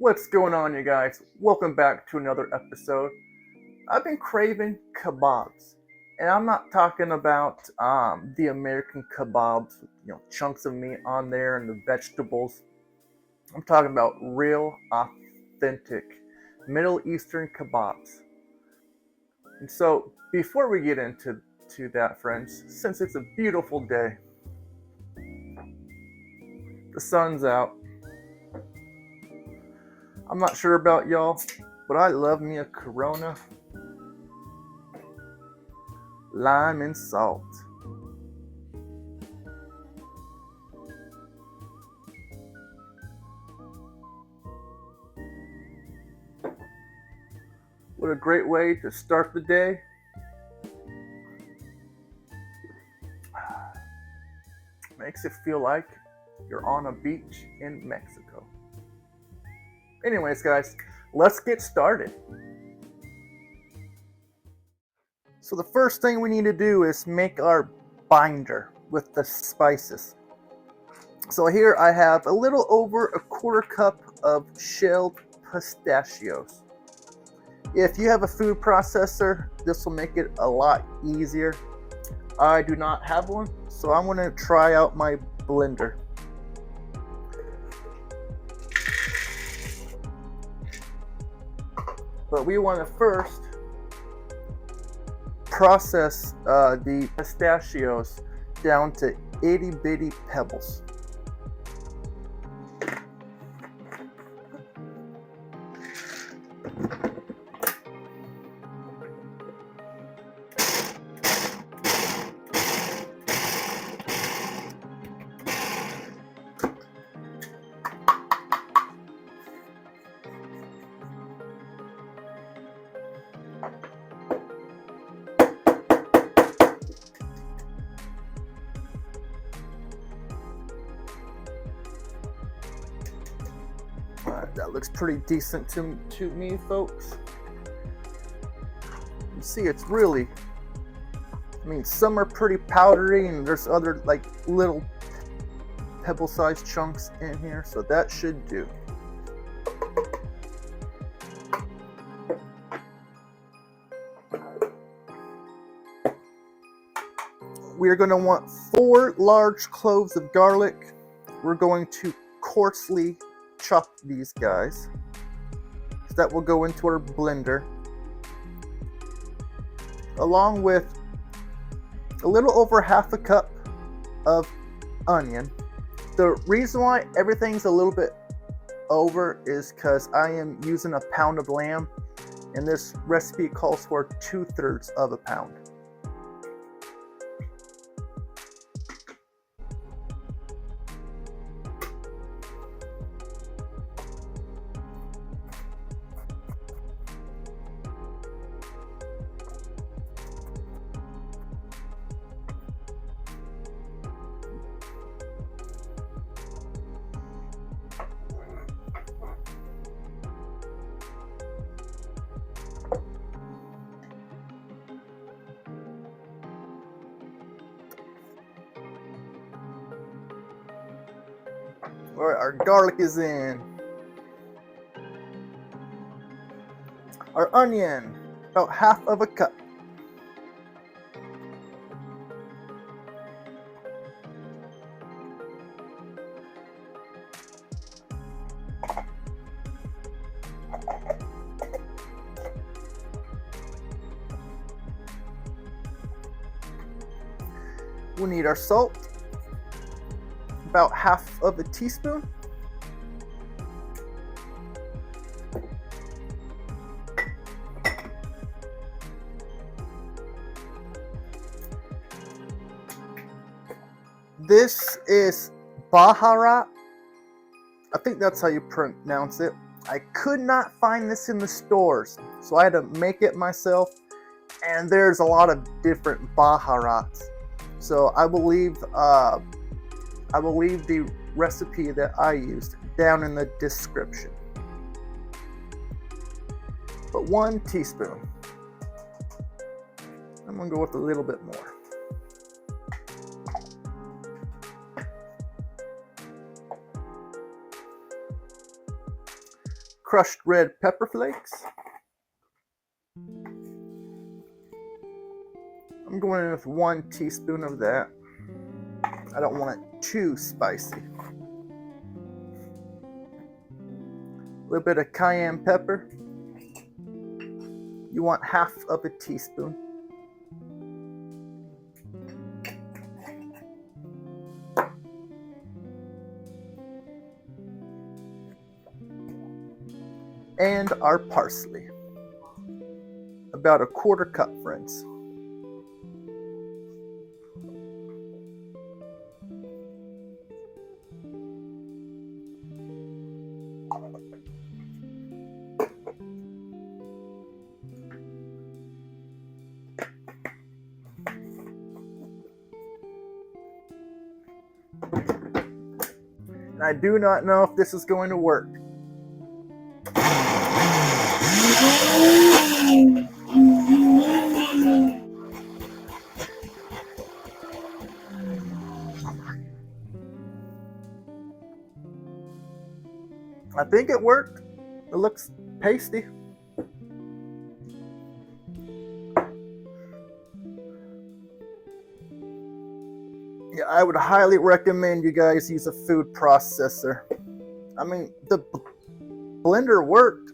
What's going on, you guys? Welcome back to another episode. I've been craving kebabs, and I'm not talking about the American kebabs, chunks of meat on there and the vegetables. I'm talking about real, authentic Middle Eastern kebabs. And so, before we get into that, friends, since it's a beautiful day, the sun's out. I'm not sure about y'all, but I love me a Corona, lime and salt. What a great way to start the day. Makes it feel like you're on a beach in Mexico. Anyways, guys, let's get started. So the first thing we need to do is make our binder with the spices. So here I have a little over a quarter cup of shelled pistachios. If you have a food processor, this will make it a lot easier. I do not have one, so I'm going to try out my blender. But we want to first process the pistachios down to itty bitty pebbles. That looks pretty decent to me, folks. You see, it's really, some are pretty powdery and there's other like little pebble-sized chunks in here, so that should do. We are going to want 4 large cloves of garlic. We're going to coarsely chop these guys. So that will go into our blender, along with a little over half a cup of onion. The reason why everything's a little bit over is because I am using a pound of lamb, and this recipe calls for 2/3 of a pound. Alright, our garlic is in. Our onion, about half of a cup. We need our salt, about half of a teaspoon. This is Baharat. I think that's how you pronounce it. I could not find this in the stores, so I had to make it myself. And there's a lot of different Baharats. So I will leave the recipe that I used down in the description. But 1 teaspoon. I'm gonna go with a little bit more. crushed red pepper flakes. I'm going in with 1 teaspoon of that. I don't want it too spicy. A little bit of cayenne pepper. You want half of a teaspoon. And our parsley. About a 1/4 cup, friends. And I do not know if this is going to work. I think it worked. It looks pasty. Yeah, I would highly recommend you guys use a food processor. I mean, the blender worked,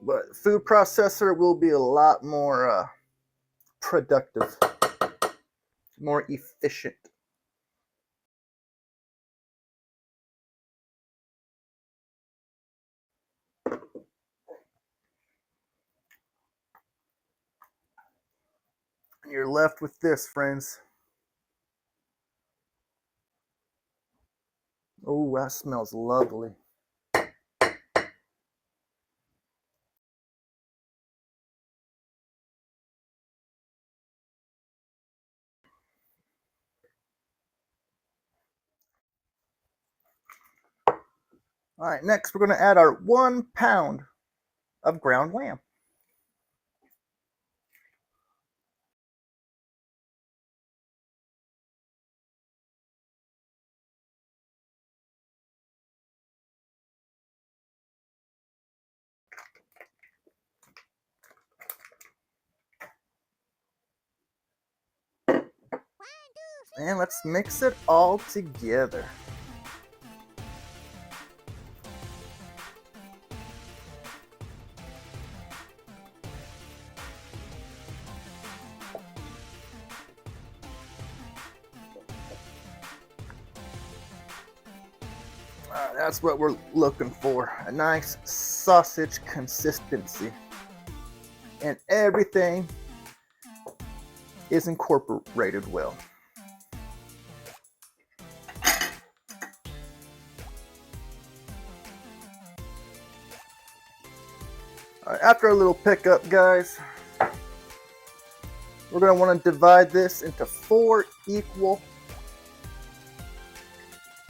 but food processor will be a lot more productive, more efficient. And you're left with this, friends. Oh, that smells lovely. All right, next we're going to add our 1 pound of ground lamb. And let's mix it all together. That's what we're looking for, a nice sausage consistency. And everything is incorporated well. All right, after a little pickup, guys, we're going to want to divide this into 4 equal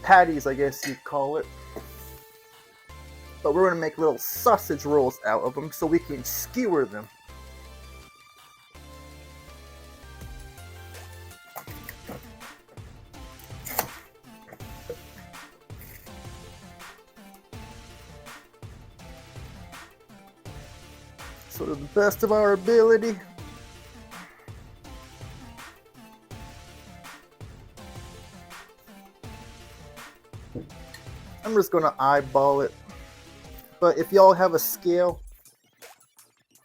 patties, I guess you'd call it. But we're going to make little sausage rolls out of them so we can skewer them. So to the best of our ability, I'm just going to eyeball it. But if y'all have a scale,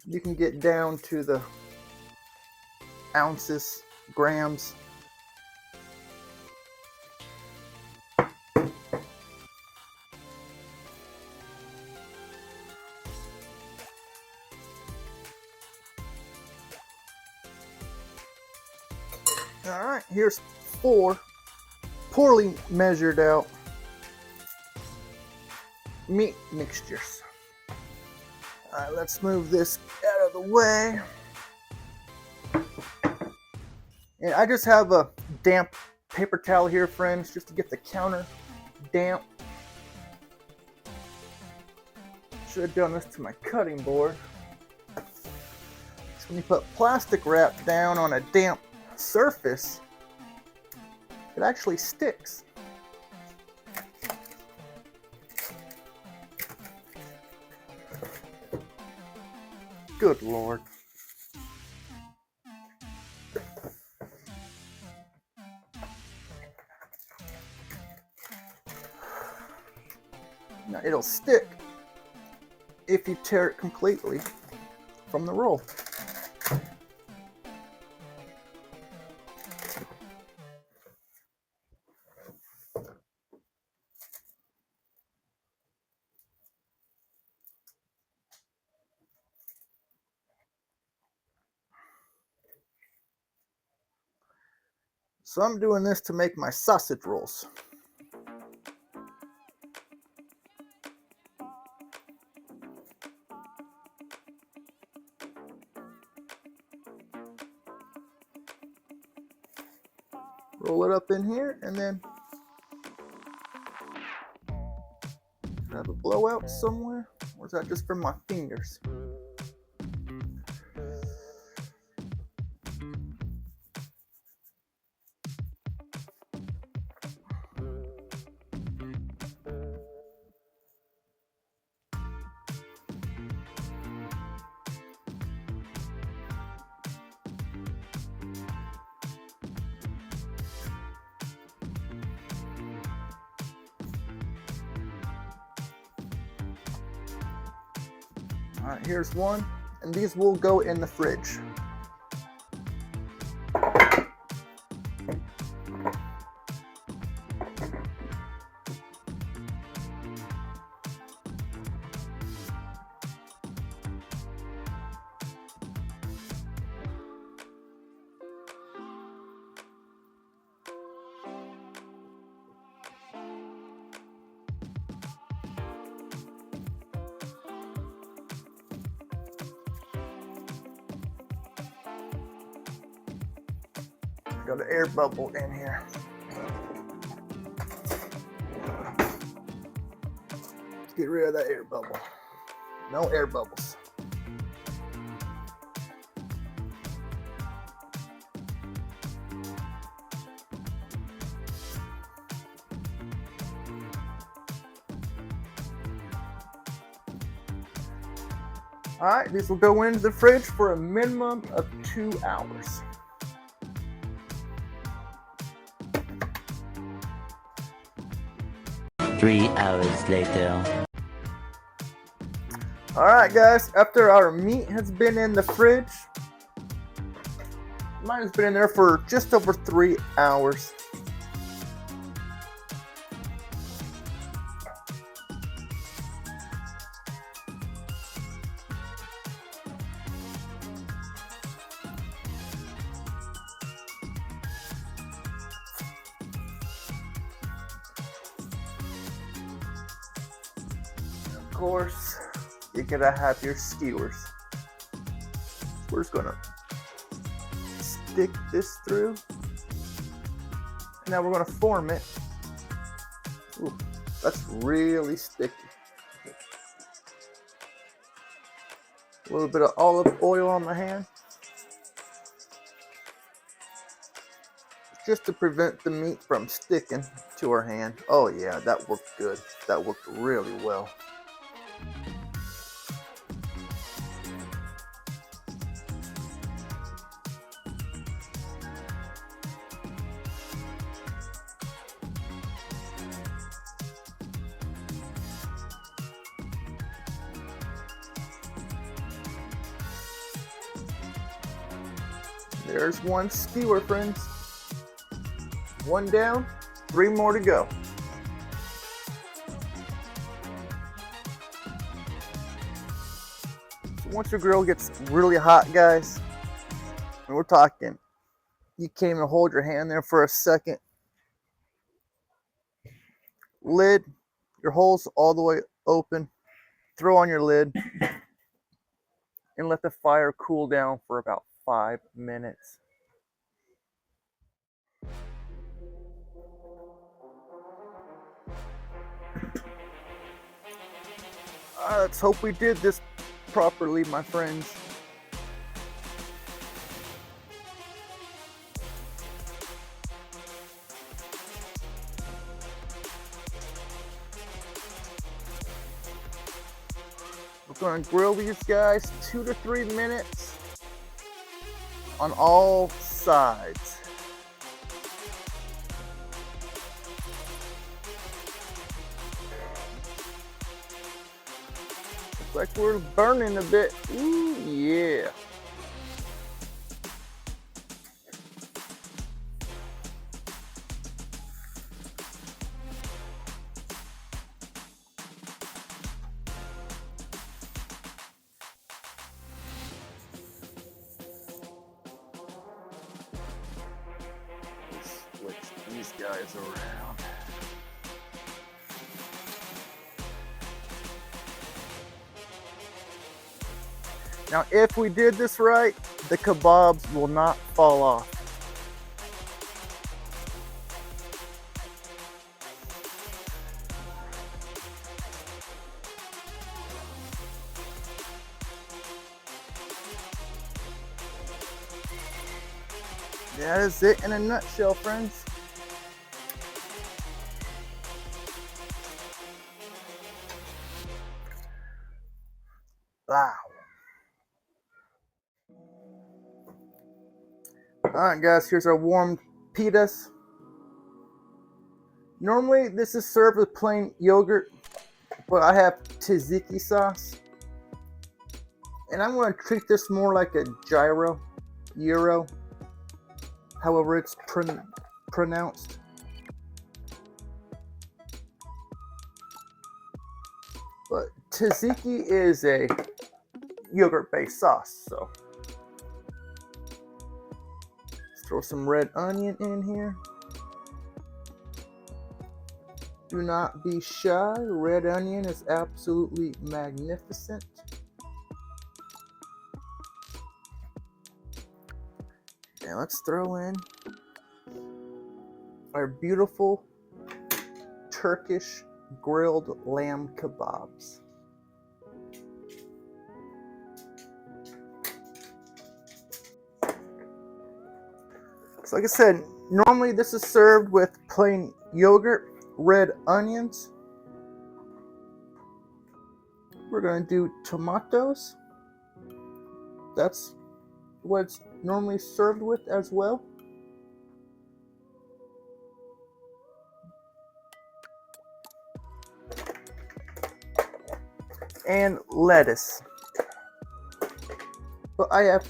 you can get down to the ounces, grams. Alright, here's 4 poorly measured out meat mixtures. Alright, let's move this out of the way. And I just have a damp paper towel here, friends, just to get the counter damp. Should have done this to my cutting board. So when you put plastic wrap down on a damp surface, it actually sticks. Good Lord. Now it'll stick if you tear it completely from the roll. So I'm doing this to make my sausage rolls. Roll it up in here and then have a blowout somewhere. Or is that just from my fingers? Alright, here's one, and these will go in the fridge. Got an air bubble in here. Let's get rid of that air bubble. No air bubbles. Alright, these will go into the fridge for a minimum of 2 hours. Three hours later. Alright guys, after our meat has been in the fridge, mine has been in there for just over 3 hours. Of course, you gotta have your skewers. We're just gonna stick this through, and now we're gonna form it. Ooh, that's really sticky. A little bit of olive oil on my hand, just to prevent the meat from sticking to our hand. Oh yeah, that worked good. That worked really well. There's one skewer, friends. One down, 3 more to go. So once your grill gets really hot, guys, and we're talking, you can't even hold your hand there for a second. Lid, your holes all the way open. Throw on your lid and let the fire cool down for about 5 minutes. Let's hope we did this properly, my friends. We're going to grill these guys 2 to 3 minutes on all sides. Looks like we're burning a bit. Ooh, yeah. Switch these guys around. Now, if we did this right, the kebabs will not fall off. That is it in a nutshell, friends. Wow. Alright guys, here's our warmed pitas. Normally this is served with plain yogurt, but I have tzatziki sauce. And I'm going to treat this more like a gyro, however it's pronounced. But tzatziki is a yogurt-based sauce, so let's throw some red onion in here. Do not be shy. Red onion is absolutely magnificent. And let's throw in our beautiful Turkish grilled lamb kebabs. So like I said, normally this is served with plain yogurt, red onions. We're going to do tomatoes. That's what it's normally served with as well. And lettuce. But I have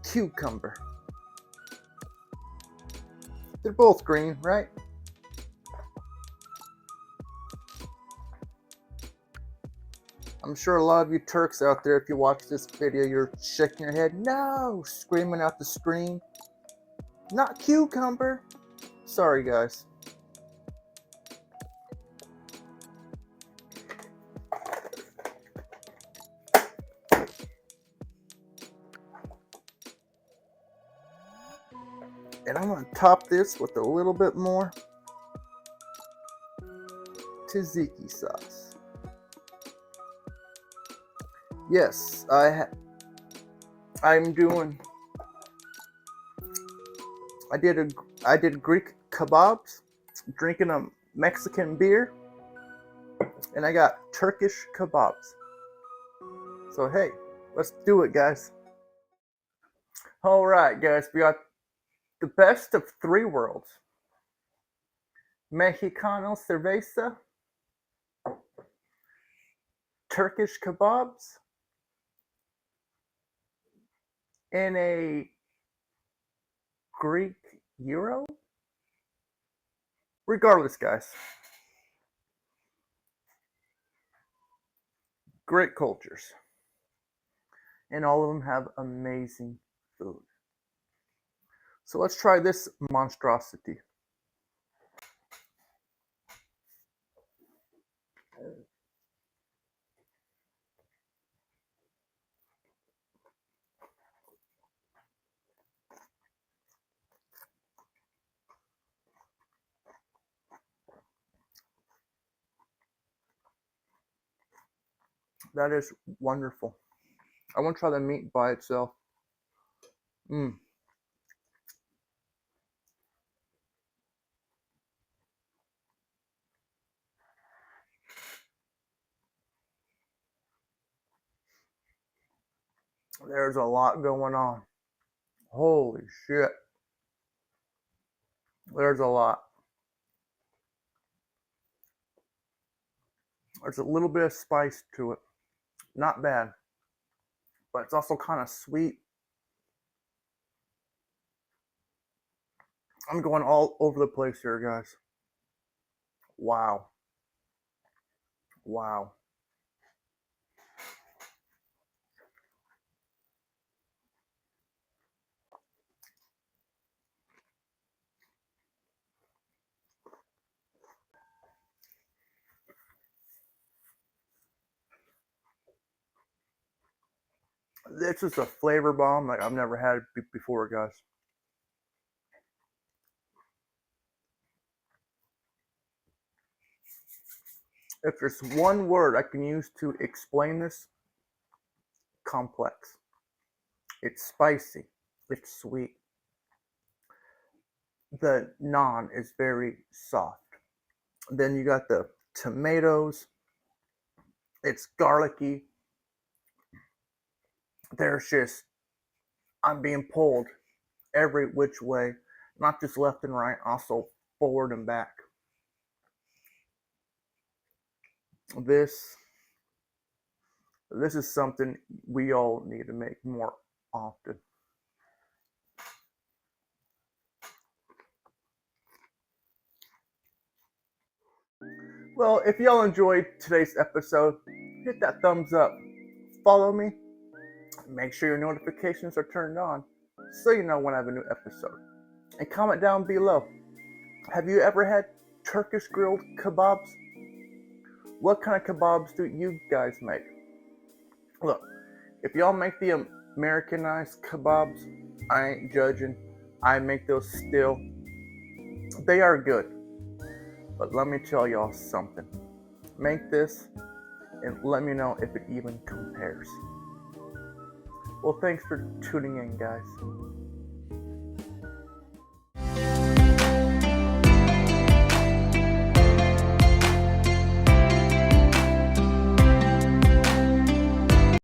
cucumber. They're both green, right? I'm sure a lot of you Turks out there, if you watch this video, you're shaking your head, no, screaming out the screen. Not cucumber. Sorry, guys. And I'm going to top this with a little bit more tzatziki sauce. Yes, I did Greek kebabs, drinking a Mexican beer, and I got Turkish kebabs. So hey, let's do it, guys. All right, guys, we got the best of 3 worlds. Mexicano cerveza, Turkish kebabs, and a Greek gyro. Regardless, guys, great cultures, and all of them have amazing food. So let's try this monstrosity. That is wonderful. I want to try the meat by itself. There's a lot going on. Holy shit. There's a lot. There's a little bit of spice to it. Not bad. But it's also kind of sweet. I'm going all over the place here, guys. Wow. Wow. This is a flavor bomb like I've never had before, guys. If there's one word I can use to explain this, complex. It's spicy. It's sweet. The naan is very soft. Then you got the tomatoes. It's garlicky. There's just, I'm being pulled every which way, not just left and right, also forward and back. This this is something we all need to make more often. Well, if y'all enjoyed today's episode, hit that thumbs up. Follow me. Make sure your notifications are turned on so you know when I have a new episode. And comment down below. Have you ever had Turkish grilled kebabs? What kind of kebabs do you guys make? Look, if y'all make the Americanized kebabs, I ain't judging. I make those still. They are good. But let me tell y'all something. Make this and let me know if it even compares. Well, thanks for tuning in, guys.